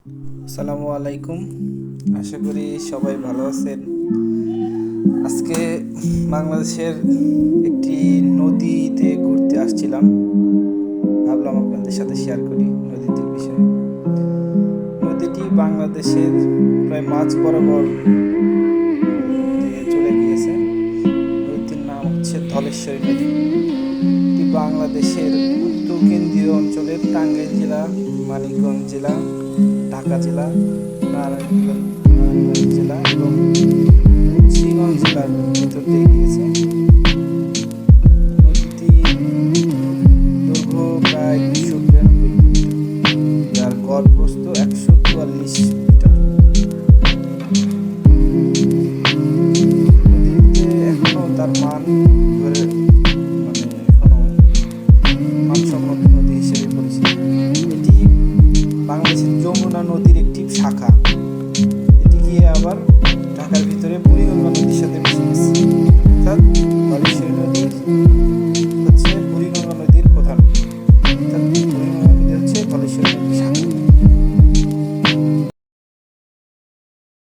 আসসালামু আলাইকুম। আশা করি সবাই ভালো আছেন। আজকে বাংলাদেশের একটি নদীতে ঘুরতে আসছিলাম, ভাবলাম আপনাদের সাথে শেয়ার করি নদীটির বিষয়ে। নদীটি বাংলাদেশের প্রায় মাঝ বরাবর দিয়ে চলে গিয়েছে। নদীটির নাম হচ্ছে ধলেশ্বরী নদী। এটি বাংলাদেশের উত্তর কেন্দ্রীয় অঞ্চলের টাঙ্গাইল জেলা, মানিকগঞ্জ জেলা, ঢাকা জেলা, নারায়ণগঞ্জ জেলা এবং মুন্সিগঞ্জ জেলার ভিতর দিয়ে গিয়েছে। নদীটি দৈর্ঘ্য প্রায় 293 কিলোমিটার, যার গড় প্রস্থ 144 মিটার। নদীতে এখনো তার মান ধরে এখনো মানসম্মত নদী হিসেবে পরিচিত। এটি বাংলাদেশের যমুনা নদীর একটি শাখা। এটি গিয়ে আবার ঢাকার ভিতরে বুড়িগঙ্গা